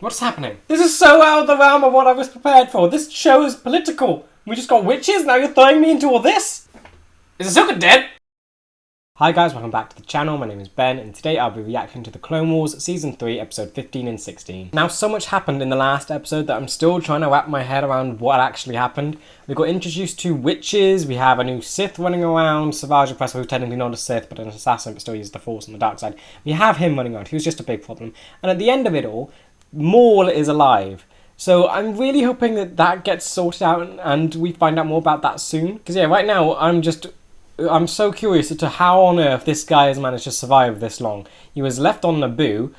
What's happening? This is so out of the realm of what I was prepared for. This show is political. We just got witches, now you're throwing me into all this? Is Ahsoka dead? Hi guys, welcome back to the channel. My name is Ben, and today I'll be reacting to the Clone Wars Season 3, Episode 15 and 16. Now, so much happened in the last episode that I'm still trying to wrap my head around what actually happened. We got introduced to witches, we have a new Sith running around, Savage Oppressor, who's technically not a Sith, but an assassin, but still uses the Force on the dark side. We have him running around, he was just a big problem. And at the end of it all, Maul is alive. So I'm really hoping that that gets sorted out and we find out more about that soon. Because yeah, right now I'm so curious as to how on earth this guy has managed to survive this long. He was left on Naboo,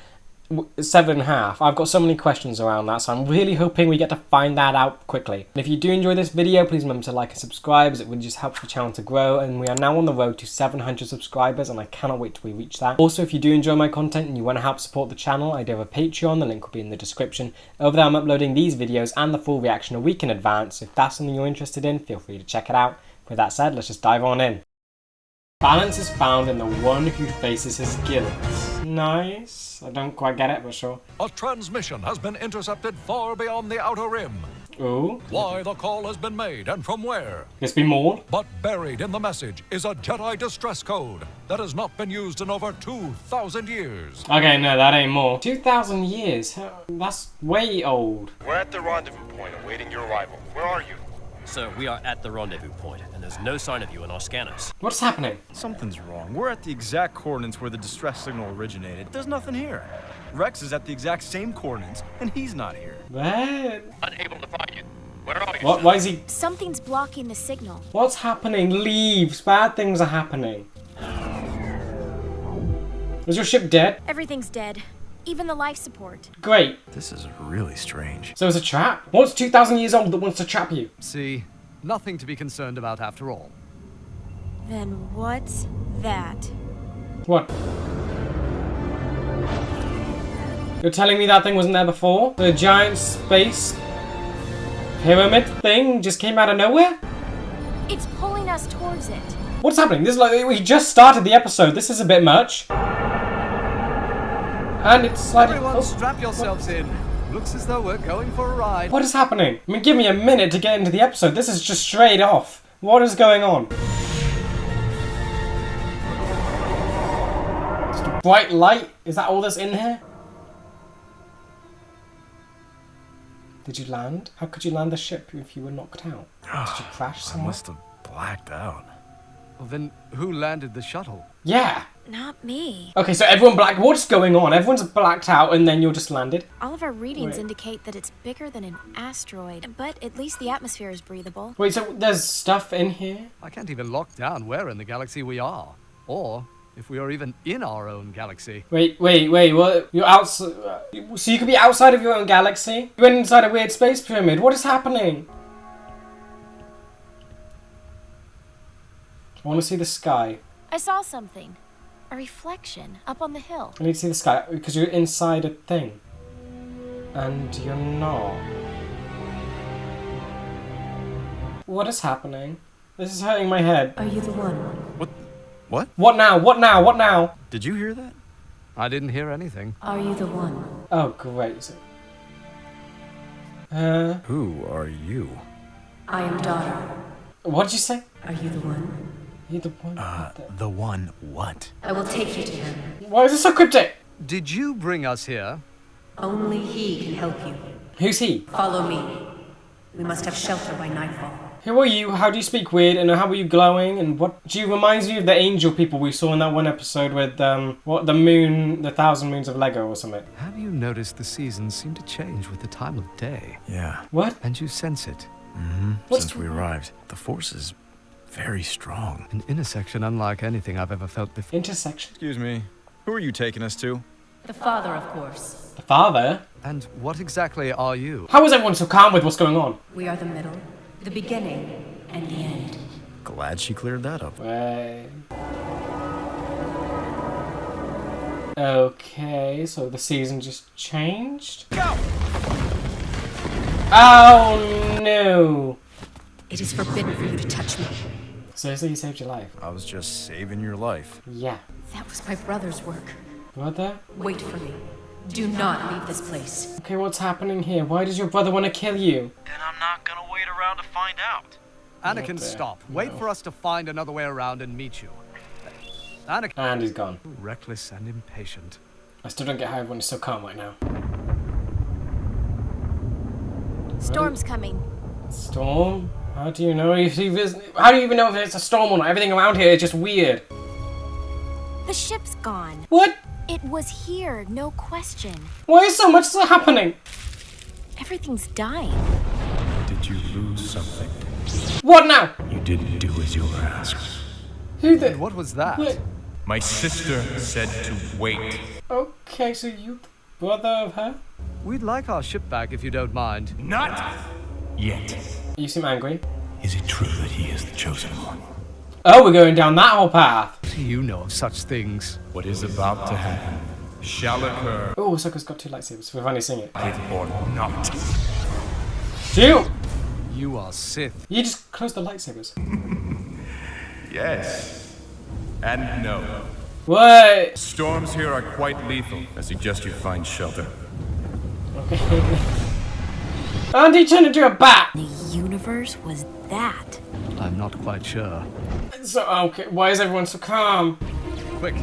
7.5. I've got so many questions around that, so I'm really hoping we get to find that out quickly. And if you do enjoy this video, please remember to like and subscribe, as it really just helps the channel to grow. And we are now on the road to 700 subscribers, and I cannot wait till we reach that. Also, if you do enjoy my content and you want to help support the channel, I do have a Patreon. The link will be in the description. Over there, I'm uploading these videos and the full reaction a week in advance. If that's something you're interested in, feel free to check it out. With that said, let's just dive on in. Balance is found in the one who faces his guilt. Nice. I don't quite get it, but sure. A transmission has been intercepted far beyond the Outer Rim. Ooh. Why the call has been made and from where? This be Maul? But buried in the message is a Jedi distress code that has not been used in over 2,000 years. Okay, no, that ain't Maul. 2,000 years? That's way old. We're at the rendezvous point awaiting your arrival. Where are you? Sir, we are at the rendezvous point, and there's no sign of you in our scanners. What's happening? Something's wrong. We're at the exact coordinates where the distress signal originated. There's nothing here. Rex is at the exact same coordinates, and he's not here. What? Unable to find you. Where are you? What? Why is he? Something's blocking the signal. What's happening? Leaves. Bad things are happening. Is your ship dead? Everything's dead. Even the life support. Great. This is really strange. So it's a trap? What's 2,000 years old that wants to trap you? See, nothing to be concerned about after all. Then what's that? What? You're telling me that thing wasn't there before? The giant space pyramid thing just came out of nowhere? It's pulling us towards it. What's happening? This is like, we just started the episode. This is a bit much. And it's sliding. Everyone, strap yourselves in. Looks as though we're going for a ride. What is happening? I mean, give me a minute to get into the episode. This is just straight off. What is going on? Just a bright light? Is that all that's in here? Did you land? How could you land the ship if you were knocked out? Did you crash I somewhere? must have blacked out. Well, then who landed the shuttle? Yeah. Not me. Okay, so everyone black. What's going on? Everyone's blacked out, and then you're just landed. All of our readings Wait. indicate that it's bigger than an asteroid, but at least the atmosphere is breathable. Wait, so there's stuff in here? I can't even lock down where in the galaxy we are, or if we are even in our own galaxy. Wait, what? You're outside. So you could be outside of your own galaxy? You went inside a weird space pyramid. What is happening? I want to see the sky. I saw something. A reflection up on the hill. I need to see the sky because you're inside a thing. And you're not. What is happening? This is hurting my head. Are you the one? What? What now? What now? What now? Did you hear that? I didn't hear anything. Are you the one? Oh, great. Who are you? I am daughter. What did you say? Are you the one? You're the one. The one what? I will take you to him. Why is this so cryptic? Did you bring us here? Only he can help you. Who's he? Follow me. We must have shelter by nightfall. Who are you? How do you speak weird? And how are you glowing? And what? Do you remind me of the angel people we saw in that one episode with what, the moon, the 1,000 moons of Lego or something? Have you noticed the seasons seem to change with the time of day? Yeah. What? And you sense it? Mm-hmm. What's Since we arrived, the force is very strong. An intersection unlike anything I've ever felt before. Intersection. Excuse me. Who are you taking us to? The father, of course. The father? And what exactly are you? How is everyone so calm with what's going on? We are the middle, the beginning, and the end. Glad she cleared that up. Wait. Okay, so the season just changed? Go! Oh no! It is forbidden for you to touch me. Seriously, he saved your life? I was just saving your life. Yeah. That was my brother's work. Brother? Wait for me. Do not leave this place. Okay, what's happening here? Why does your brother want to kill you? Then I'm not gonna wait around to find out. Anakin, stop. Wait for us to find another way around and meet you. Anakin. And he's gone. Reckless and impatient. I still don't get how everyone is so calm right now. Storm's coming. Storm? How do you know if how do you even know if it's a storm or not? Everything around here is just weird. The ship's gone. What? It was here, no question. Why is so much happening? Everything's dying. Did you lose something? What now? You didn't do as you were asked. Who the? What was that? Wait. My sister said to wait. Okay, so you the brother of her? We'd like our ship back if you don't mind. Not yet. You seem angry. Is it true that he is the chosen one? Oh, we're going down that whole path. What do you know of such things? What is about to happen shall occur, Oh, Ahsoka's got 2 lightsabers. We've only seen it. or not. Shoot! You are Sith. You just closed the lightsabers. Yes. And no. What? Storms here are quite lethal. I suggest you find shelter. Okay. And he turned into a bat! The universe was that. I'm not quite sure. So, okay, why is everyone so calm? Quick,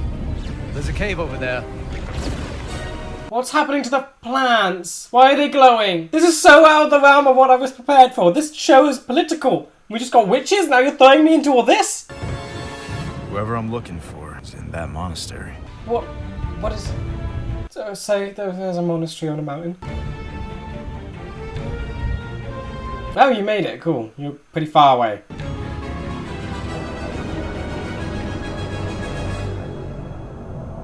there's a cave over there. What's happening to the plants? Why are they glowing? This is so out of the realm of what I was prepared for. This show is political. We just got witches, now you're throwing me into all this? Whoever I'm looking for is in that monastery. What is... So, say there's a monastery on a mountain. Oh, you made it. Cool. You're pretty far away.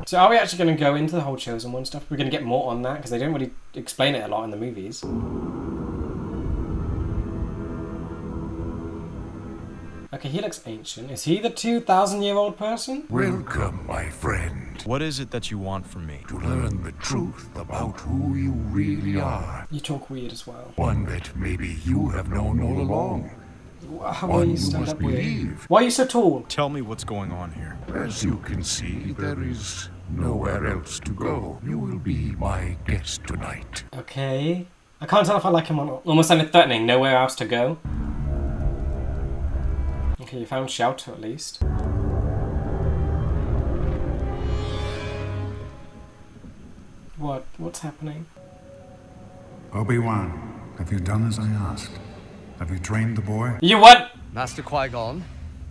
So are we actually going to go into the whole Chosen One stuff? We're going to get more on that because they don't really explain it a lot in the movies. Okay, he looks ancient. Is he the 2,000-year-old person? Welcome, my friend. What is it that you want from me? To learn the truth about who you really are. You talk weird as well. One that maybe you have known all along. How One are you you stand must up weird? believe. Why are you so tall? Tell me what's going on here. As you can see, there is nowhere else to go. You will be my guest tonight. Okay. I can't tell if I like him or not. Almost sounded threatening. Nowhere else to go. Okay, you found shelter at least. What's happening? Obi-Wan, have you done as I asked? Have you trained the boy? You what? Master Qui-Gon,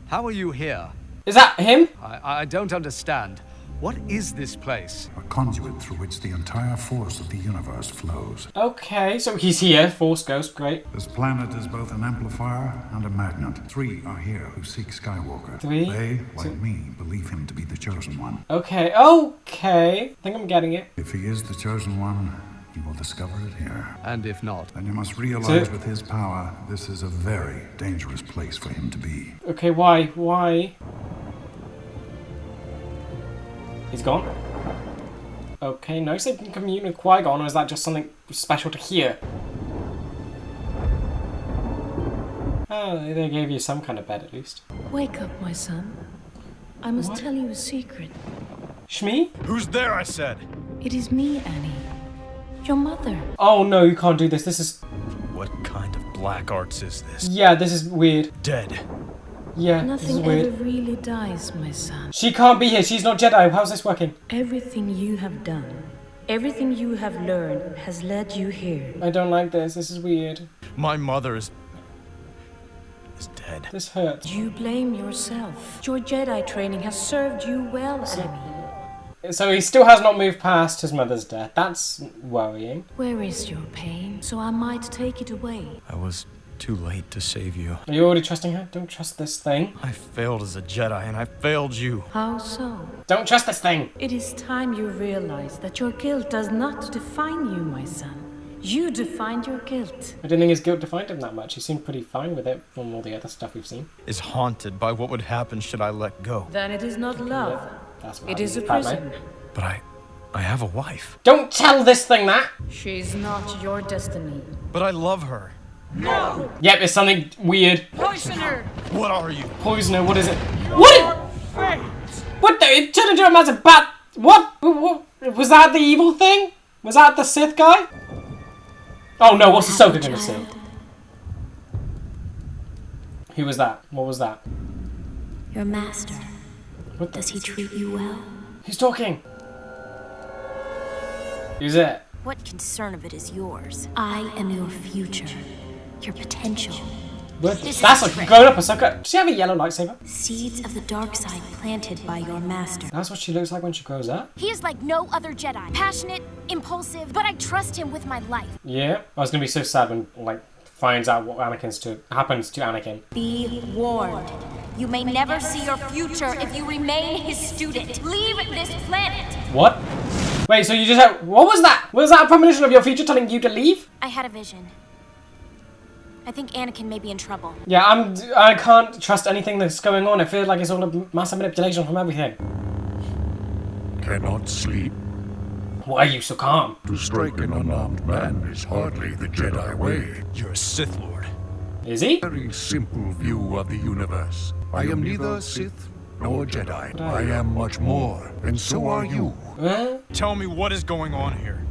how are you here? Is that him? I don't understand. What is this place? A conduit through which the entire force of the universe flows. Okay, so he's here. Force Ghost, great. This planet is both an amplifier and a magnet. 3 are here who seek Skywalker. 3? They, like me, believe him to be the chosen one. Okay, okay. I think I'm getting it. If he is the chosen one, you will discover it here. And if not? Then you must realize with his power, this is a very dangerous place for him to be. Okay, why? Why? He's gone? Okay, no, so you can commune with Qui-Gon, or is that just something special to hear? Oh, they gave you some kind of bed at least. Wake up, my son. I must tell you a secret. Shmi? Who's there, I said? It is me, Annie. Your mother. Oh no, you can't do this. This is... What kind of black arts is this? Yeah, this is weird. Dead. Yeah, this is Nothing weird. ever really dies, my son. She can't be here. She's not Jedi. How's this working? Everything you have done, everything you have learned has led you here. I don't like this. This is weird. My mother is dead. This hurts. You blame yourself. Your Jedi training has served you well, Sammy. So he still has not moved past his mother's death. That's worrying. Where is your pain, so I might take it away? I was too late to save you. Are you already trusting her? Don't trust this thing. I failed as a Jedi, and I failed you. How so? Don't trust this thing. It is time you realize that your guilt does not define you, my son. You defined your guilt. I didn't think his guilt defined him that much. He seemed pretty fine with it from all the other stuff we've seen. Is haunted by what would happen should I let go. Then it is not love. That's what It is a happened. prison. But I have a wife. Don't tell this thing that! She's not your destiny. But I love her. No! Yep, it's something weird. Poisoner! What are you? Poisoner, what is it? What? What the? It turned into a massive bat. What? Was that the evil thing? Was that the Sith guy? Oh no, what's Ahsoka gonna say? Who was that? What was that? Your master. What Does he treat you well? Who's talking? Who's it? What concern of it is yours? I am your future. Your potential. What? That's like grown up Ahsoka. Does she have a yellow lightsaber? Seeds of the dark side planted by your master. That's what she looks like when she grows up? He is like no other Jedi. Passionate, impulsive, but I trust him with my life. Yeah. I was gonna be so sad when, like, finds out what happens to Anakin. Be warned. You may never see your future if you remain his student. Leave this planet. What? Wait, so you just had... What was that? Was that a premonition of your future telling you to leave? I had a vision. I think Anakin may be in trouble. Yeah, I can't trust anything that's going on. I feel like it's all a massive manipulation from everything. Cannot sleep. Why are you so calm? To strike an unarmed man is hardly the Jedi way. You're a Sith Lord. Is he? Very simple view of the universe. I am neither Sith nor Jedi. I am much more, and so are you. Tell me what is going on here.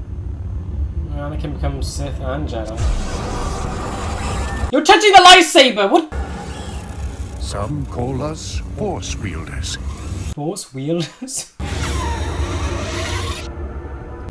Anakin becomes Sith and Jedi. You're touching the lightsaber! What? Some call us Force wielders. Force wielders?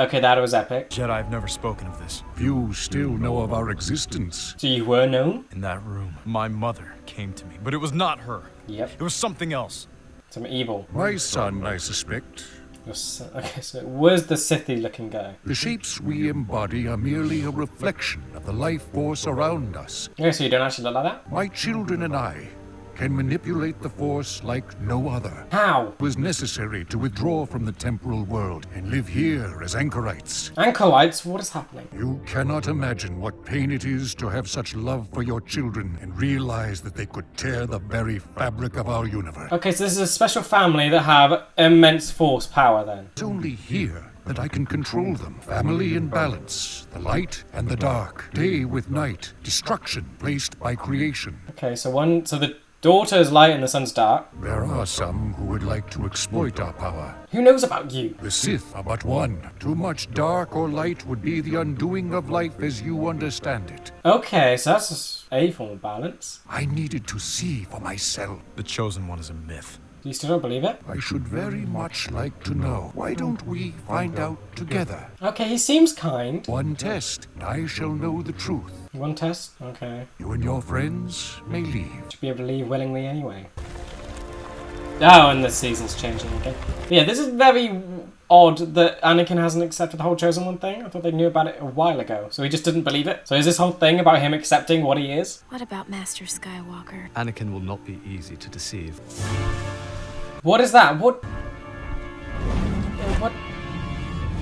Okay, that was epic. Jedi, I've never spoken of this. Few still know of our existence. So you were known? In that room, my mother came to me, but it was not her. Yep. It was something else. Some evil. My son, I suspect. Okay, so it was the Sithy looking guy. The shapes we embody are merely a reflection of the life force around us. Okay, so you don't actually look like that? My children and I can manipulate the Force like no other. How? It was necessary to withdraw from the temporal world and live here as anchorites. Anchorites? What is happening? You cannot imagine what pain it is to have such love for your children and realize that they could tear the very fabric of our universe. Okay, so this is a special family that have immense force power then. It's only here that I can control them. Family in balance, the light and the dark, day with night, destruction placed by creation. Okay, so the daughter is light and the son's dark. There are some who would like to exploit our power. Who knows about you? The Sith are but one. Too much dark or light would be the undoing of life as you understand it. Okay, so that's just a form of balance. I needed to see for myself. The Chosen One is a myth. You still don't believe it? I should very much like to know. Why don't we find out together? Okay, he seems kind. One test, and I shall know the truth. One test? Okay. You and your friends may leave. Should be able to leave willingly anyway. Oh, and the season's changing again. But yeah, this is very odd that Anakin hasn't accepted the whole Chosen One thing. I thought they knew about it a while ago, so he just didn't believe it. So is this whole thing about him accepting what he is? What about Master Skywalker? Anakin will not be easy to deceive. What is that? What?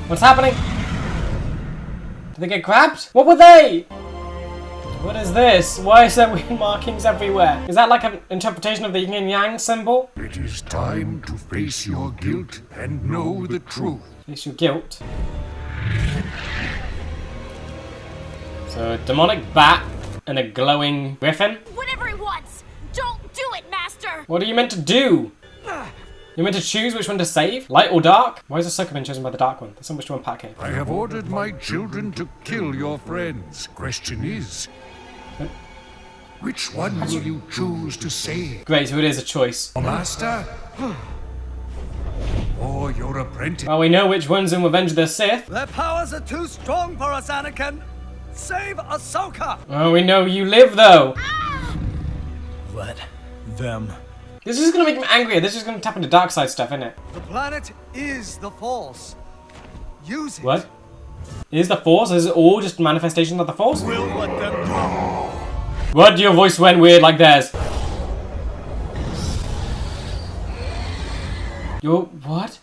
What's happening? Did they get grabbed? What were they? What is this? Why is there weird markings everywhere? Is that like an interpretation of the yin and yang symbol? It is time to face your guilt and know the truth. Face your guilt. So a demonic bat and a glowing griffin. Whatever he wants! Don't do it, Master! What are you meant to do? You're meant to choose which one to save? Light or dark? Why is Ahsoka been chosen by the dark one? There's so much to unpack here. I have ordered my children to kill your friends. Question is, which one will you choose to save? Great, so it is a choice. Your master? Or your apprentice? Well, we know which one's in Revenge of the Sith. Their powers are too strong for us, Anakin! Save Ahsoka! Oh, we know you live, though. Let them. This is gonna make him angrier. This is gonna tap into dark side stuff, isn't it? The planet is the Force. Use it. What? Is the Force? Is it all just manifestations of the Force? We'll let them go. What? Your voice went weird like theirs. What?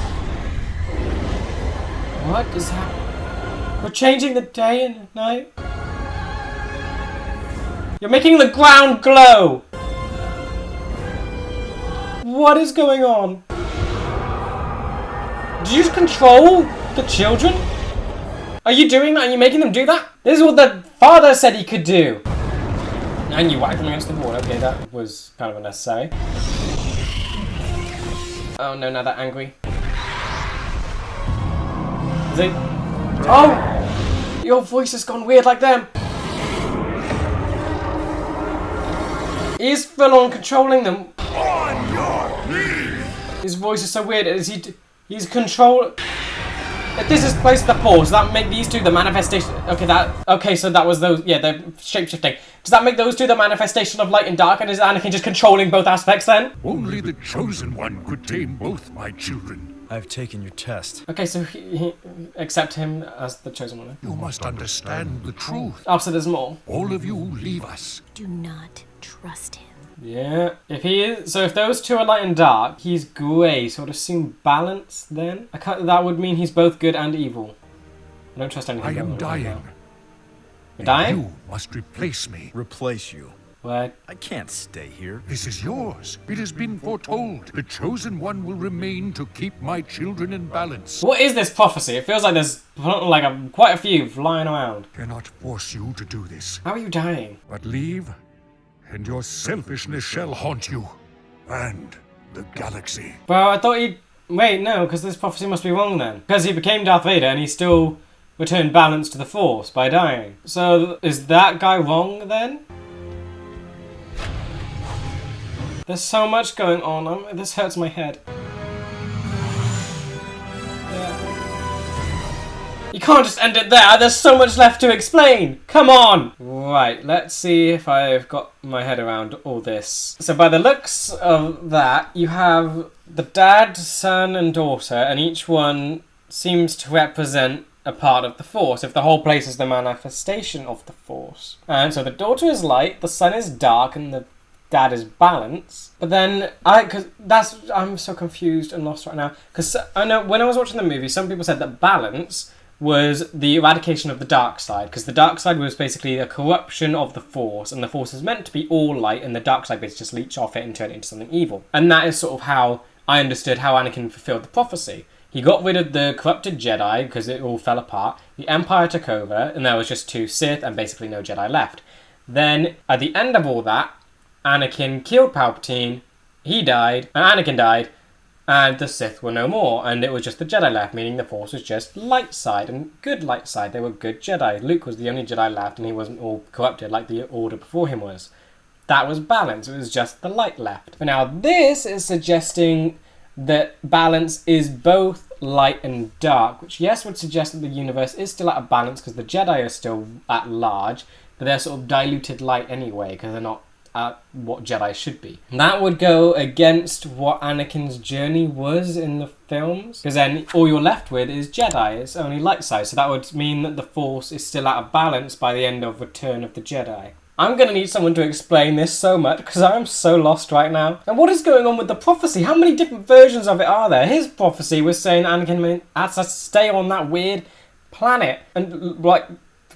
What is happening? We're changing the day and the night? You're making the ground glow! What is going on? Do you just control the children? Are you doing that? Are you making them do that? This is what the father said he could do. And you whacked them against the wall. Okay, that was kind of unnecessary. Oh no, now they're angry. Is it? Oh! Your voice has gone weird like them. He's full on controlling them. On your knees! His voice is so weird. He's control. If this is place of the Force, does that make these two the manifestation? Okay, so that was those. Yeah, they're shape-shifting. Does that make those two the manifestation of light and dark? And is Anakin just controlling both aspects then? Only the Chosen One could tame both my children. I've taken your test. Okay, so he accept him as the Chosen One. You must understand the truth. Oh, so there's more. All of you leave us. Do not trust him. Yeah, if he is, so if those two are light and dark, he's grey, so I'd assume balance then? That would mean he's both good and evil. I don't trust anything. I am dying. You're dying? You must replace me. Replace you? What? I can't stay here. This is yours. It has been foretold. The Chosen One will remain to keep my children in balance. What is this prophecy? It feels like there's like quite a few flying around. Cannot force you to do this. How are you dying? But leave, and your selfishness shall haunt you. And the galaxy. Well, I thought he'd... Wait, no, because this prophecy must be wrong then. Because he became Darth Vader and he still returned balance to the Force by dying. So, is that guy wrong then? There's so much going on. This hurts my head. You can't just end it there. There's so much left to explain. Come on. Right, let's see if I've got my head around all this. So by the looks of that, you have the dad, son, and daughter, and each one seems to represent a part of the Force, if the whole place is the manifestation of the Force. And so the daughter is light, the son is dark, and the dad is balance. But then I'm so confused and lost right now, because I know when I was watching the movie, some people said that balance was the eradication of the dark side, because the dark side was basically a corruption of the Force, and the Force is meant to be all light, and the dark side basically just leech off it and turn it into something evil. And that is sort of how I understood how Anakin fulfilled the prophecy. He got rid of the corrupted Jedi because it all fell apart. The Empire took over, and there was just 2 Sith and basically no Jedi left. Then, at the end of all that, Anakin killed Palpatine, he died, and Anakin died, and the Sith were no more, and it was just the Jedi left, meaning the Force was just light side, and good light side. They were good Jedi. Luke was the only Jedi left, and he wasn't all corrupted like the Order before him was. That was balance. It was just the light left. But now this is suggesting that balance is both light and dark, which yes would suggest that the universe is still out of balance because the Jedi are still at large, but they're sort of diluted light anyway because they're not at what Jedi should be. And that would go against what Anakin's journey was in the films, because then all you're left with is Jedi. It's only light side, so that would mean that the Force is still out of balance by the end of Return of the Jedi. I'm going to need someone to explain this so much because I'm so lost right now. And what is going on with the prophecy? How many different versions of it are there? His prophecy was saying Anakin has to stay on that weird planet and like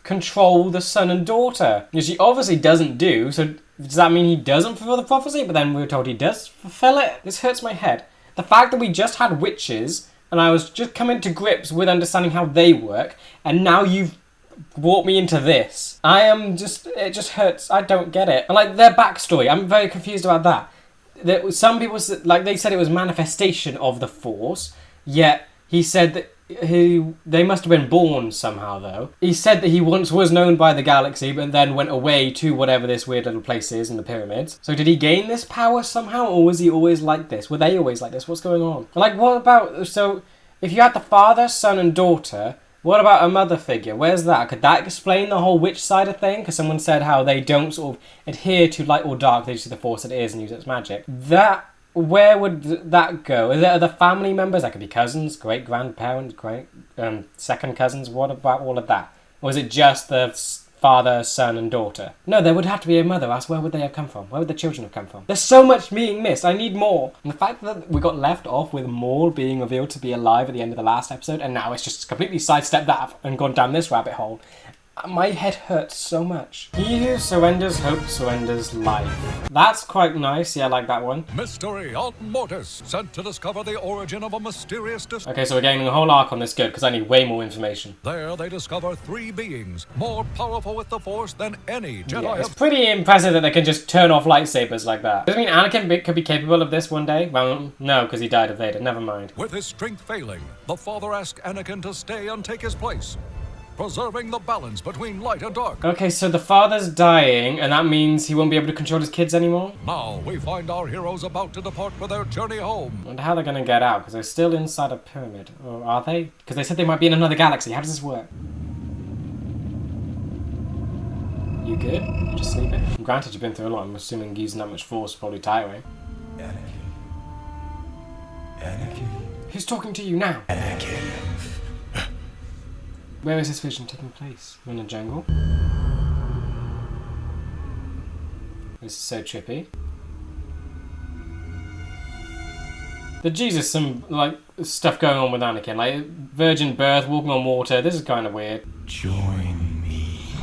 control the son and daughter, which he obviously doesn't do. So does that mean he doesn't fulfill the prophecy? But then we were told he does fulfill it. This hurts my head. The fact that we just had witches and I was just coming to grips with understanding how they work, and now you've brought me into this. It just hurts. I don't get it. And like their backstory, I'm very confused about that. Some people, like they said it was manifestation of the Force, yet he said that they must have been born somehow though. He said that he once was known by the galaxy, but then went away to whatever this weird little place is in the pyramids. So did he gain this power somehow, or was he always like this? Were they always like this? What's going on? Like what about, so if you had the father, son and daughter, what about a mother figure? Where's that? Could that explain the whole witch side of thing? Because someone said how they don't sort of adhere to light or dark, they just see the Force it is and use it as magic. Where would that go? Is there other family members? That could be cousins, great-grandparents, second cousins. What about all of that? Or is it just the father, son and daughter? No, there would have to be a mother, else where would they have come from? Where would the children have come from? There's so much being missed. I need more. And the fact that we got left off with Maul being revealed to be alive at the end of the last episode, and now it's just completely sidestepped that and gone down this rabbit hole. My head hurts so much. He who surrenders hope surrenders life. That's quite nice. Yeah, I like that one. Mystery on Mortis, sent to discover the origin of a mysterious Okay, so we're getting a whole arc on this good because I need way more information. There they discover 3 beings more powerful with the Force than any Jedi. Yeah, it's pretty impressive that they can just turn off lightsabers like that. Does it mean Anakin could be capable of this one day? Well, no, because he died of Vader. Never mind. With his strength failing, the father asked Anakin to stay and take his place. preserving the balance between light and dark. Okay, so the father's dying, and that means he won't be able to control his kids anymore? Now we find our heroes about to depart for their journey home. I wonder how they're gonna get out, because they're still inside a pyramid. Or are they? Because they said they might be in another galaxy. How does this work? You good? Just sleeping? Granted, you've been through a lot. I'm assuming using that much force will probably tie away. Anakin. Who's talking to you now? Anakin. Where is this vision taking place? In a jungle? This is so trippy. But Jesus, some like stuff going on with Anakin, like virgin birth, walking on water. This is kind of weird. Join me.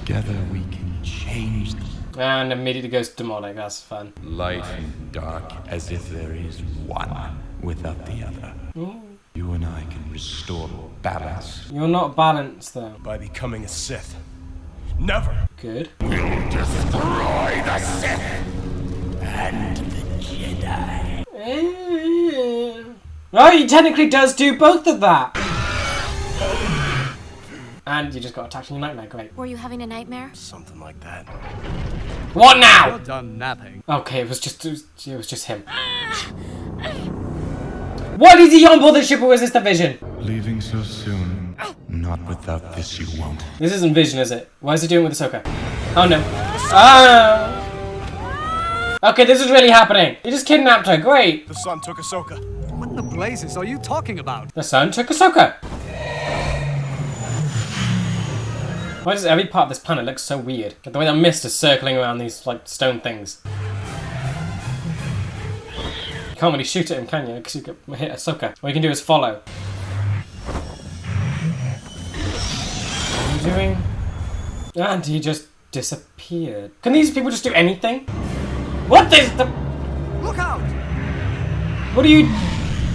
Together we can change the And immediately goes demonic. That's fun. light and dark as if there is one without the other. Ooh. You and I can restore balance. You're not balanced though. By becoming a Sith. Never! Good. We'll destroy the Sith and the Jedi. Oh, he technically does do both of that. And you just got attacked in your nightmare. Great. Were you having a nightmare? Something like that. What now? You're done napping. Okay, it was just him. What is he on board the ship, or is this the Vision? Leaving so soon. Not without this you won't. This isn't Vision, is it? Why is he doing with Ahsoka? Oh no. Ah! Okay, this is really happening. He just kidnapped her. Great. The sun took Ahsoka. What in the blazes are you talking about? The sun took Ahsoka. Why does every part of this planet look so weird? Like the way that mist is circling around these like stone things. You can't really shoot at him, can you? Because you can hit Ahsoka. All you can do is follow. What are you doing? And he just disappeared. Can these people just do anything? What is the... Look out! What are you...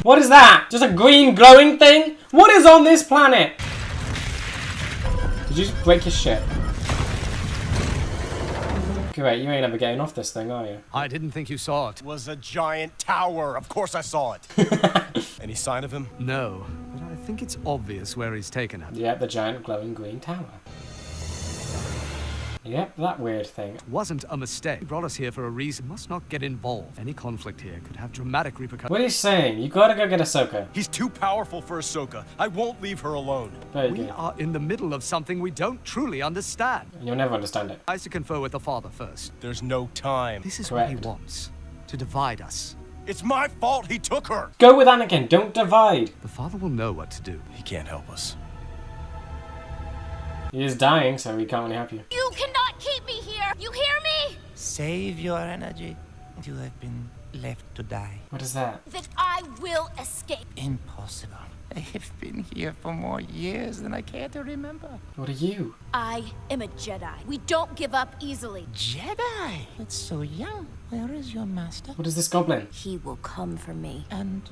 What is that? Just a green glowing thing? What is on this planet? Did you just break your ship? Great, you ain't ever getting off this thing, are you? I didn't think you saw it. It was a giant tower. Of course I saw it. Any sign of him? No, but I think it's obvious where he's taken her. Yep, the giant glowing green tower. Yep, that weird thing. It wasn't a mistake. He brought us here for a reason. Must not get involved. Any conflict here could have dramatic repercussions. What are you saying? You gotta go get Ahsoka. He's too powerful for Ahsoka. I won't leave her alone. Very We good. are in the middle of something we don't truly understand. And you'll never understand it. I have to confer with the father first. There's no time. This is what he Correct. wants. To divide us. It's my fault he took her. Go with Anakin, don't divide. The father will know what to do. He can't help us. He is dying, so he can't really help you. You cannot keep me here! You hear me? Save your energy. You have been left to die. What is that? That I will escape. Impossible. I have been here for more years than I care to remember. What are you? I am a Jedi. We don't give up easily. Jedi? It's so young. Where is your master? What is this goblin? He will come for me. And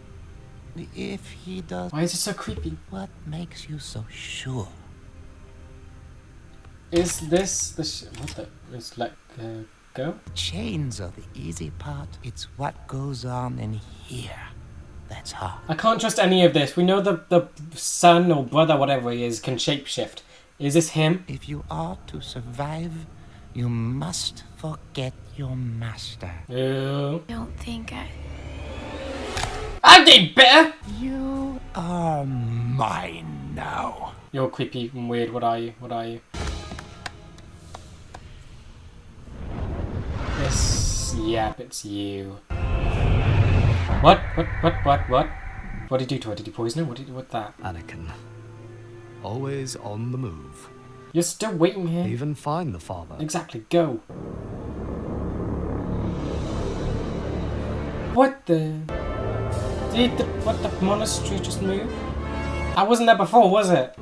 if he does... Why is it so creepy? What makes you so sure? Is this the what the... It's like... go? Chains are the easy part. It's what goes on in here. That's hard. I can't trust any of this. We know the son or brother, whatever he is, can shapeshift. Is this him? If you are to survive, you must forget your master. Ew. Don't think I did better! You are mine now. You're creepy and weird. What are you? What are you? Yes. Yep, it's you. What? What? What did he do to her? Did he poison her? What that? Anakin. Always on the move. You're still waiting here? Even find the father. Exactly, go. What the... Did the monastery just move? I wasn't there before, was it?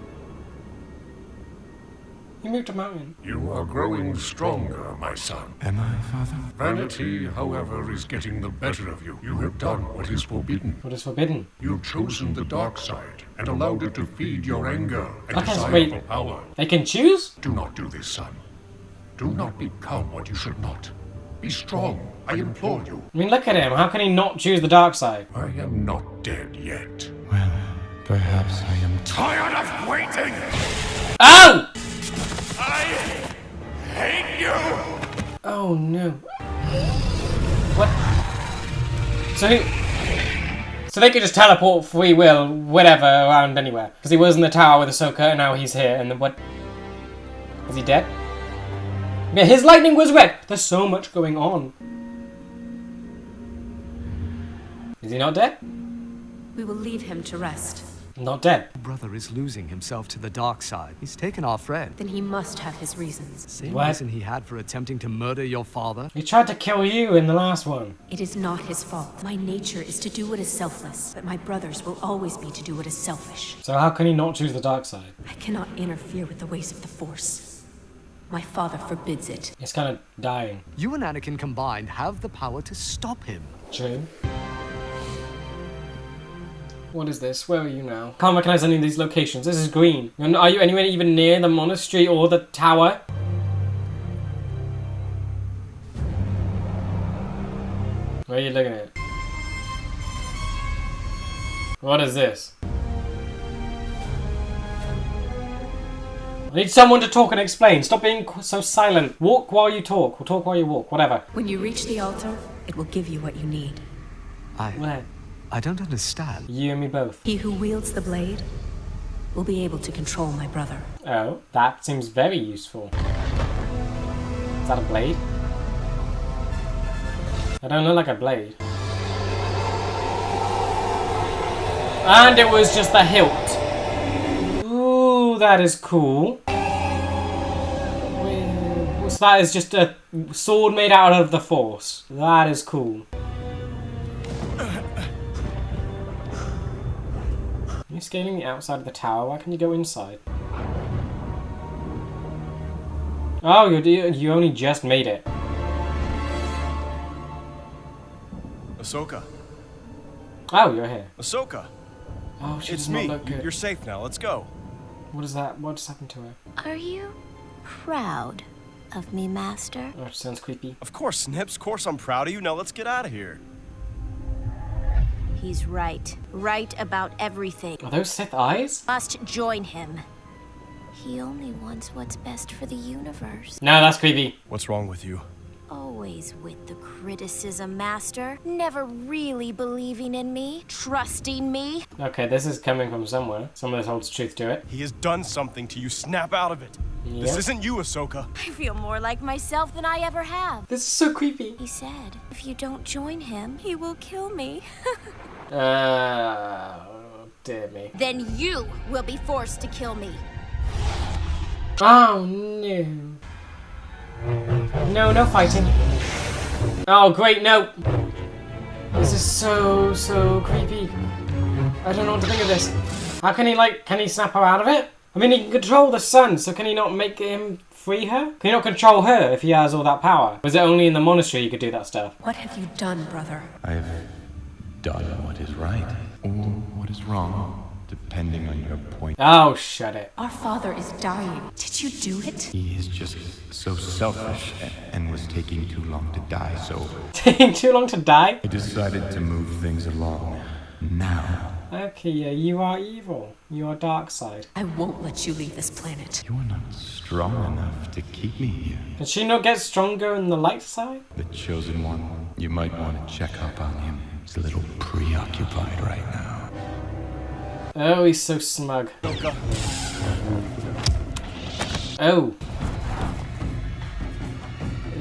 You moved a mountain. You are growing stronger, my son. Am I, Father? Vanity, however, is getting the better of you. You have done what is forbidden. What is forbidden? You've chosen the dark side and allowed it to feed your anger and Okay, desire wait. for power. They can choose? Do not do this, son. Do not become what you should not. Be strong, I implore you. I mean, look at him. How can he not choose the dark side? I am not dead yet. Well, perhaps I am Tired of waiting! Oh! I hate you! Oh no. What? So they could just teleport free will, whatever, around anywhere. Because he was in the tower with Ahsoka and now he's here, and then what? Is he dead? Yeah, his lightning was red! There's so much going on. Is he not dead? We will leave him to rest. Not dead. Brother is losing himself to the dark side. He's taken our friend. Then he must have his reasons. Same What? reason he had for attempting to murder your father. He tried to kill you in the last one. It is not his fault. My nature is to do what is selfless, but my brother's will always be to do what is selfish. So how can he not choose the dark side? I cannot interfere with the ways of the Force. My father forbids it. He's kind of dying. You and Anakin combined have the power to stop him. True. What is this? Where are you now? Can't recognize any of these locations. This is green. Are you anywhere even near the monastery or the tower? Where are you looking at? What is this? I need someone to talk and explain. Stop being so silent. Walk while you talk, or talk while you walk, whatever. When you reach the altar, it will give you what you need. Where? I don't understand. You and me both. He who wields the blade will be able to control my brother. Oh, that seems very useful. Is that a blade? I don't look like a blade. And it was just the hilt. Ooh, that is cool. So that is just a sword made out of the Force. That is cool. You're scaling the outside of the tower. Why can't you go inside? Oh, you only just made it. Ahsoka. Oh, you're here. Ahsoka. Oh, she It's does not me. look good. You're safe now. Let's go. What is that? What just happened to her? Are you proud of me, Master? Oh, it sounds creepy. Of course, Snips. Of course I'm proud of you. Now let's get out of here. He's right. Right about everything. Are those Sith eyes? Must join him. He only wants what's best for the universe. No, that's creepy. What's wrong with you? Always with the criticism, Master. Never really believing in me, trusting me. Okay, this is coming from somewhere. Some of this holds truth to it. He has done something to you. Snap out of it. Yep. This isn't you, Ahsoka. I feel more like myself than I ever have. This is so creepy. He said, if you don't join him, he will kill me. Dear me. Then you will be forced to kill me. Oh, no. No, no fighting. Oh, great, no. This is so creepy. I don't know what to think of this. How can he, can he snap her out of it? I mean, he can control the sun, so can he not make him free her? Can he not control her if he has all that power? Was it only in the monastery you could do that stuff? What have you done, brother? I've done what is right, or what is wrong, depending on your point. Oh, shut it. Our father is dying. Did you do it? He is just so selfish and was taking too long to die, so Taking too long to die? I decided to move things along now. Okay, yeah, you are evil. You are dark side. I won't let you leave this planet. You are not strong enough to keep me here. Can she not get stronger in the light side? The chosen one, you might want to check up on him. He's a little preoccupied right now. Oh, he's so smug. Ahsoka. Oh.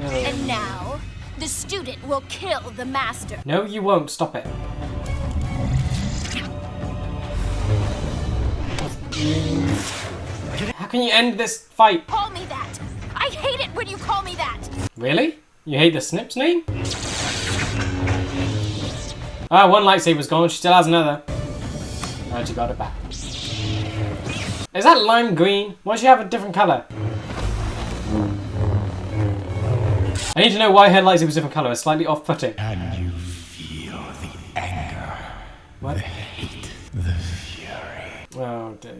And now, the student will kill the master. No, you won't. Stop it. How can you end this fight? Call me that. I hate it when you call me that. Really? You hate the Snip's name? Ah, one lightsaber's gone. She still has another. Oh, she got it back. Is that lime green? Why does she have a different colour? I need to know why her lightsaber's a different colour. It's slightly off-putting. Can you feel the anger? What? The hate, the fury. Oh dear,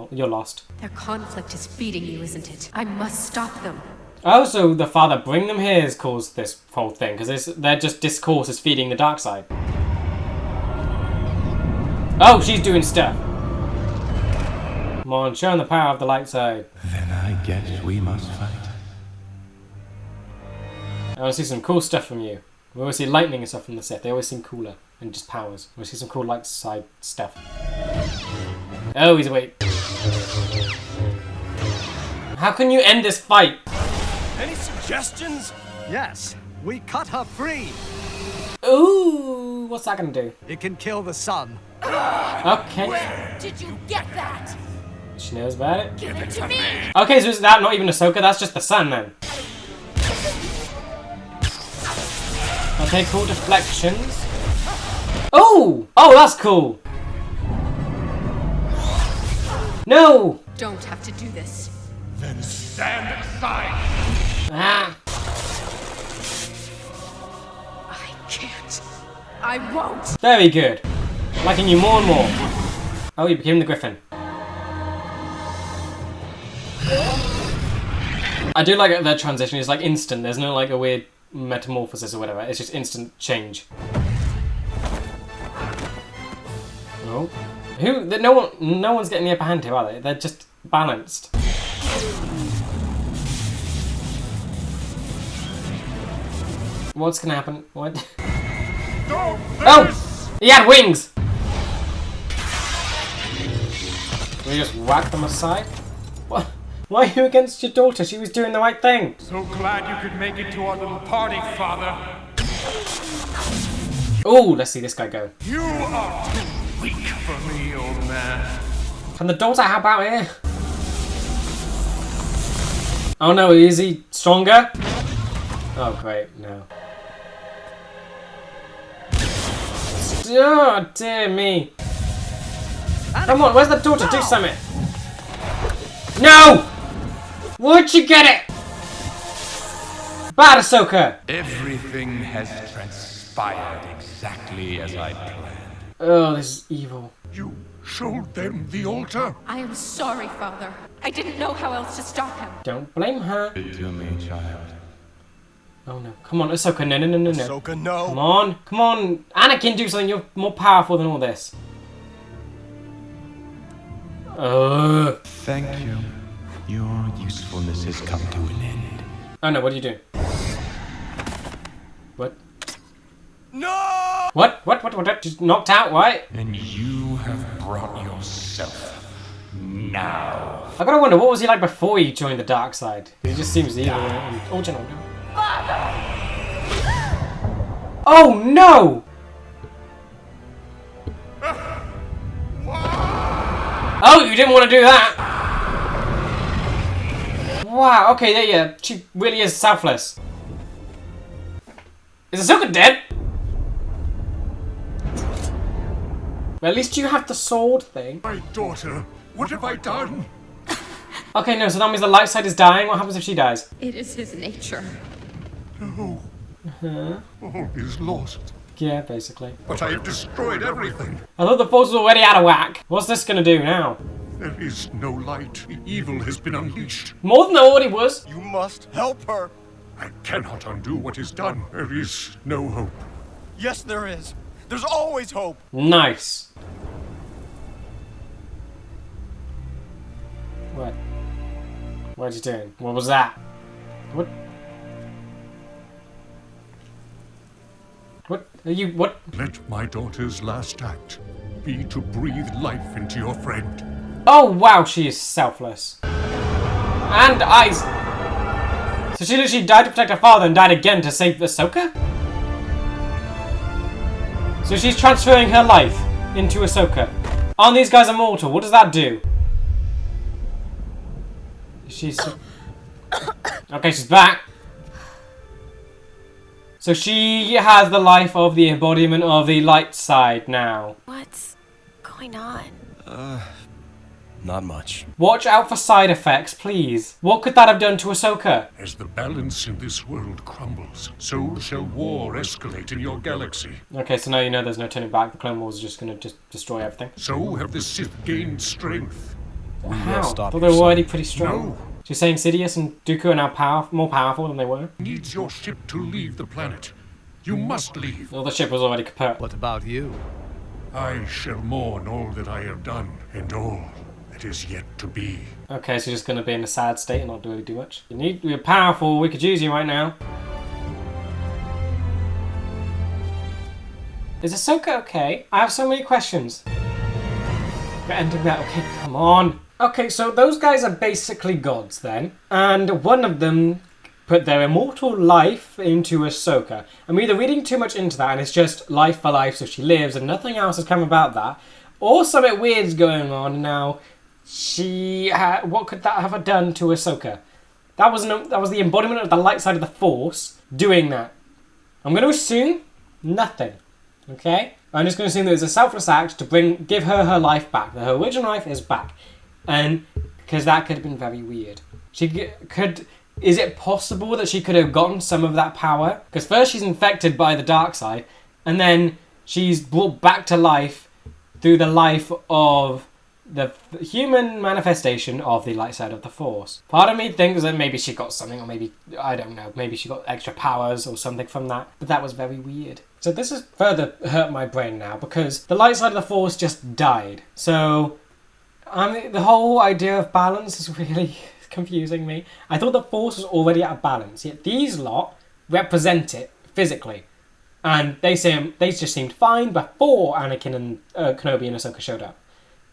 you're lost. Their conflict is feeding you, isn't it? I must stop them. Oh, so the father bring them here has caused this whole thing, because they're just discourse is feeding the dark side. Oh, she's doing stuff. Come on, show them the power of the light side. Then I guess we must fight. I want to see some cool stuff from you. We always see lightning and stuff from the Sith. They always seem cooler than just powers. We see some cool light side stuff. Oh, he's awake. How can you end this fight? Any suggestions? Yes, we cut her free. Ooh, what's that gonna do? It can kill the sun. Okay. Where did you get that? She knows about it. Give it to me! Okay, so is that not even Ahsoka? That's just the sun then. Okay, cool deflections. Oh! Oh, that's cool! No! Don't have to do this. Then stand aside. Ah! I can't. I won't. Very good. Liking you more and more. Oh, you became the Griffin. I do like that transition. It's like instant. There's no like a weird metamorphosis or whatever. It's just instant change. Oh, who? No one's getting the upper hand here, are they? They're just balanced. What's gonna happen? What? Oh! He had wings! We just whack them aside? What? Why are you against your daughter? She was doing the right thing. So glad you could make it to our little party, Father. Oh, let's see this guy go. You are too weak for me, old man. Can the daughter help out here? Oh no, is he stronger? Oh great, no. Oh dear me. Come on, where's the daughter? Do something. No! Where'd you get it? Bad Ahsoka! Everything has transpired exactly as I planned. Oh, this is evil. You showed them the altar? I am sorry, Father. I didn't know how else to stop him. Don't blame her. To me, child. Oh no. Come on, Ahsoka. No, no, no, no, no. Ahsoka, no. Come on. Come on. Anakin, do something. You're more powerful than all this. Thank you. Your usefulness has come to an end. Oh no, what are you doing? What? No! What? Just knocked out, right? And you have brought yourself now. I gotta wonder, what was he like before he joined the dark side? He just seems evil and original. Oh no! Oh, you didn't want to do that! Wow, okay, yeah, she really is selfless. Is Ahsoka dead? Well, at least you have the sword thing. My daughter, what have I done? Okay, no, so that means the light side is dying. What happens if she dies? It is his nature. No. All is lost. Yeah, basically. But I have destroyed everything. I thought the force was already out of whack. What's this gonna do now? There is no light. The evil has been unleashed. More than it already was. You must help her. I cannot undo what is done. There is no hope. Yes, there is. There's always hope. Nice. What? What are you doing? What was that? What? What are you? What? Let my daughter's last act be to breathe life into your friend. Oh wow, she is selfless. And eyes. So she literally died to protect her father and died again to save Ahsoka? So she's transferring her life into Ahsoka. Aren't these guys immortal? What does that do? She's... Okay, she's back. So she has the life of the embodiment of the light side now. What's going on? Not much. Watch out for side effects, please. What could that have done to Ahsoka? As the balance in this world crumbles, so shall war escalate in your galaxy. Okay, so now you know there's no turning back. The Clone Wars are just going to just destroy everything. So have the Sith gained strength. How? I thought they were already pretty strong. No. So you're saying Sidious and Dooku are now more powerful than they were? Needs your ship to leave the planet. You must leave. Well, the ship was already kaput. What about you? I shall mourn all that I have done and all that is yet to be. Okay, so you're just going to be in a sad state and not really do much. You're powerful, we could use you right now. Is Ahsoka okay? I have so many questions. We're ending that, okay, come on. Okay, so those guys are basically gods then, and one of them put their immortal life into Ahsoka. I'm either reading too much into that and it's just life for life so she lives and nothing else has come about that, or something weird's going on now. What could that have done to Ahsoka? That was the embodiment of the light side of the Force doing that. I'm going to assume nothing. Okay? I'm just going to assume that it was a selfless act to give her life back. That her original life is back. And because that could have been very weird. Is it possible that she could have gotten some of that power? Because first she's infected by the dark side, and then she's brought back to life through the life of the human manifestation of the light side of the Force. Part of me thinks that maybe she got something, or maybe, I don't know, maybe she got extra powers or something from that. But that was very weird. So this has further hurt my brain now, because the light side of the Force just died. So the whole idea of balance is really confusing me. I thought the Force was already out of balance, yet these lot represent it physically. And they just seemed fine before Anakin and Kenobi and Ahsoka showed up.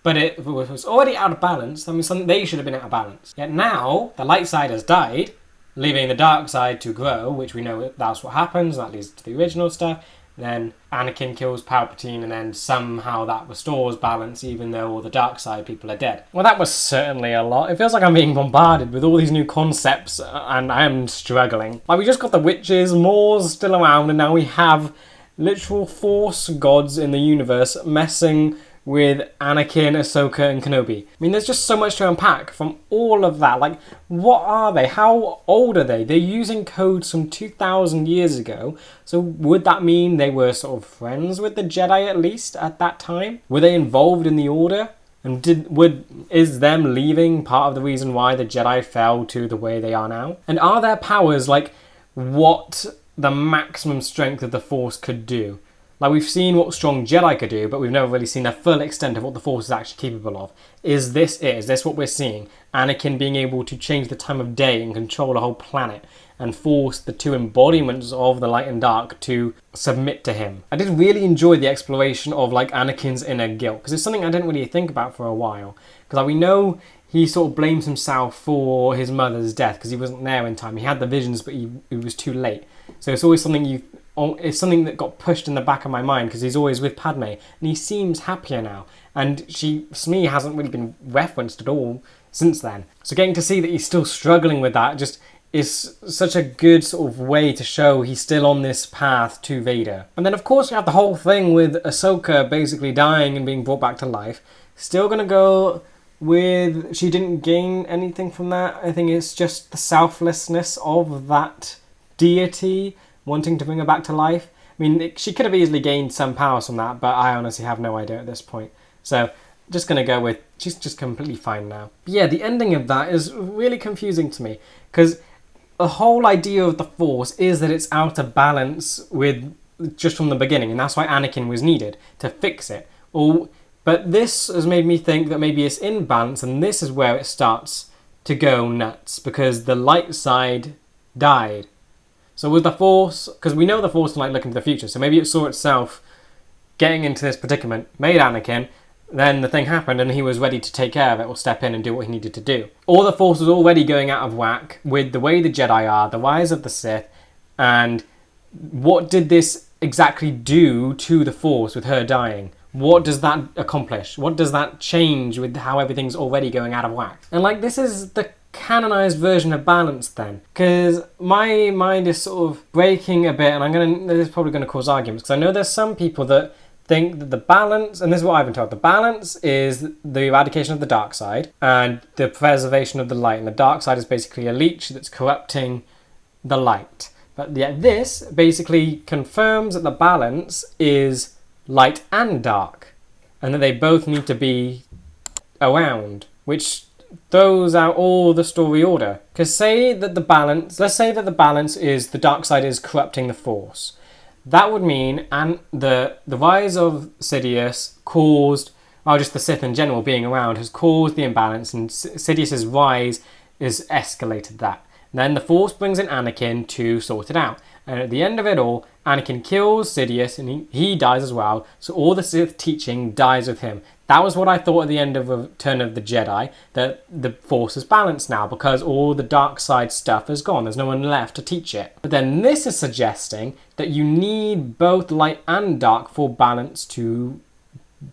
But it was already out of balance. That means they should have been out of balance. Yet now, the light side has died, leaving the dark side to grow, which we know that's what happens. That leads to the original stuff. Then Anakin kills Palpatine, and then somehow that restores balance, even though all the dark side people are dead. Well, that was certainly a lot. It feels like I'm being bombarded with all these new concepts, and I am struggling. Like, we just got the witches, Maul's still around, and now we have literal Force gods in the universe messing with Anakin, Ahsoka, and Kenobi. I mean, there's just so much to unpack from all of that. Like, what are they? How old are they? They're using codes from 2,000 years ago. So would that mean they were sort of friends with the Jedi at least at that time? Were they involved in the Order? And is them leaving part of the reason why the Jedi fell to the way they are now? And are their powers like what the maximum strength of the Force could do? Like, we've seen what strong Jedi could do, but we've never really seen the full extent of what the Force is actually capable of. Is this it? Is this what we're seeing? Anakin being able to change the time of day and control a whole planet and force the two embodiments of the light and dark to submit to him. I did really enjoy the exploration of, like, Anakin's inner guilt, because it's something I didn't really think about for a while. Because, like, we know he sort of blames himself for his mother's death because he wasn't there in time. He had the visions, but he was too late. So it's always something it's something that got pushed in the back of my mind because he's always with Padme and he seems happier now. And Smee hasn't really been referenced at all since then. So getting to see that he's still struggling with that just is such a good sort of way to show he's still on this path to Vader. And then of course we have the whole thing with Ahsoka basically dying and being brought back to life. Still gonna go with she didn't gain anything from that. I think it's just the selflessness of that deity wanting to bring her back to life. I mean, she could have easily gained some powers from that, but I honestly have no idea at this point. So, just going to go with, she's just completely fine now. But yeah, the ending of that is really confusing to me, because the whole idea of the Force is that it's out of balance with just from the beginning, and that's why Anakin was needed, to fix it. But this has made me think that maybe it's in balance, and this is where it starts to go nuts, because the light side died. So was the Force, because we know the Force can look into the future, so maybe it saw itself getting into this predicament, made Anakin, then the thing happened and he was ready to take care of it or step in and do what he needed to do. Or the Force was already going out of whack with the way the Jedi are, the rise of the Sith, and what did this exactly do to the Force with her dying? What does that accomplish? What does that change with how everything's already going out of whack? And this is the canonized version of balance then, because my mind is sort of breaking a bit, and this is probably going to cause arguments, because I know there's some people that think that the balance, and this is what I've been told, the balance is the eradication of the dark side and the preservation of the light, and the dark side is basically a leech that's corrupting the light. But yet this basically confirms that the balance is light and dark, and that they both need to be around, which throws out all the story order. Because let's say that the balance is the dark side is corrupting the Force. That would mean the rise of Sidious caused well, just the Sith in general being around has caused the imbalance, and Sidious's rise has escalated that. And then the Force brings in Anakin to sort it out. And at the end of it all, Anakin kills Sidious and he dies as well. So all the Sith teaching dies with him. That was what I thought at the end of Return of the Jedi, that the Force is balanced now because all the dark side stuff is gone. There's no one left to teach it. But then this is suggesting that you need both light and dark for balance to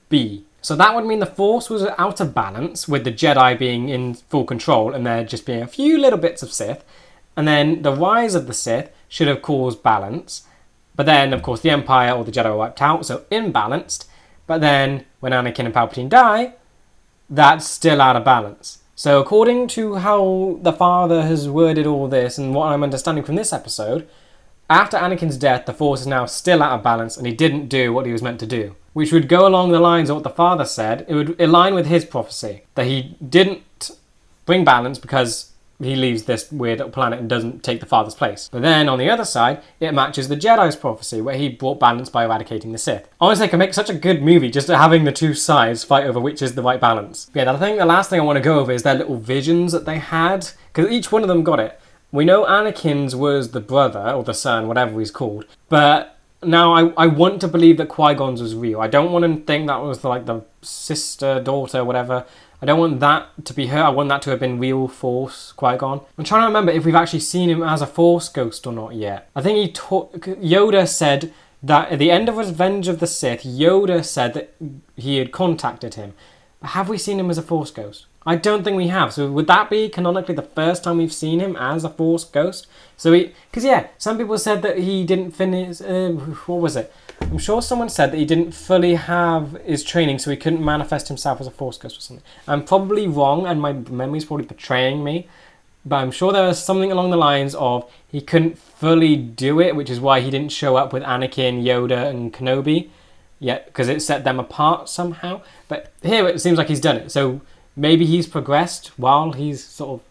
be. So that would mean the Force was out of balance with the Jedi being in full control and there just being a few little bits of Sith. And then the rise of the Sith should have caused balance. But then, of course, the Empire or the Jedi were wiped out, so imbalanced. But then, when Anakin and Palpatine die, that's still out of balance. So according to how the Father has worded all this, and what I'm understanding from this episode, after Anakin's death, the Force is now still out of balance, and he didn't do what he was meant to do. Which would go along the lines of what the Father said. It would align with his prophecy, that he didn't bring balance because he leaves this weird planet and doesn't take the Father's place. But then, on the other side, it matches the Jedi's prophecy, where he brought balance by eradicating the Sith. Honestly, I can make such a good movie just having the two sides fight over which is the right balance. Yeah, I think the last thing I want to go over is their little visions that they had, because each one of them got it. We know Anakin's was the brother, or the son, whatever he's called, but now I want to believe that Qui-Gon's was real. I don't want to think that was like the sister, daughter, whatever. I don't want that to be her. I want that to have been real Force Qui-Gon. I'm trying to remember if we've actually seen him as a Force ghost or not yet. I think Yoda said that at the end of Revenge of the Sith, Yoda said that he had contacted him. But have we seen him as a Force ghost? I don't think we have. So would that be canonically the first time we've seen him as a Force ghost? So because yeah, some people said that he didn't finish, what was it? I'm sure someone said that he didn't fully have his training, so he couldn't manifest himself as a Force ghost or something. I'm probably wrong, and my memory's probably betraying me, but I'm sure there was something along the lines of he couldn't fully do it, which is why he didn't show up with Anakin, Yoda, and Kenobi yet, because it set them apart somehow. But here it seems like he's done it, so maybe he's progressed while he's sort of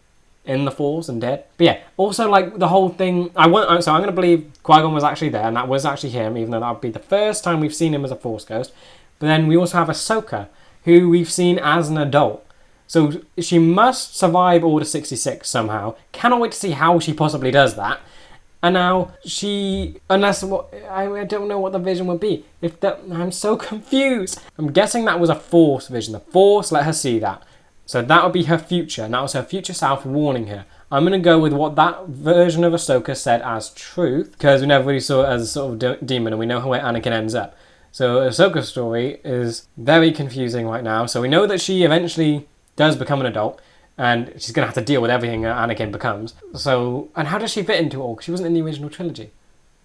in the Force and dead. But yeah, also like the whole thing, so I'm going to believe Qui-Gon was actually there and that was actually him, even though that would be the first time we've seen him as a Force ghost. But then we also have Ahsoka, who we've seen as an adult. So she must survive Order 66 somehow. Cannot wait to see how she possibly does that. And now I don't know what the vision would be. I'm so confused. I'm guessing that was a Force vision. The Force let her see that. So that would be her future, and that was her future self warning her. I'm going to go with what that version of Ahsoka said as truth, because we never really saw it as a sort of demon, and we know where Anakin ends up. So Ahsoka's story is very confusing right now. So we know that she eventually does become an adult, and she's going to have to deal with everything that Anakin becomes. So, and how does she fit into it all? Because she wasn't in the original trilogy.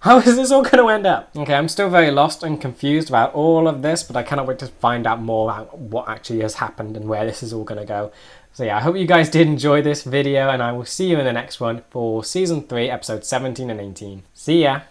How is this all going to end up? Okay, I'm still very lost and confused about all of this, but I cannot wait to find out more about what actually has happened and where this is all going to go. So yeah, I hope you guys did enjoy this video, and I will see you in the next one for Season 3, Episodes 17 and 18. See ya!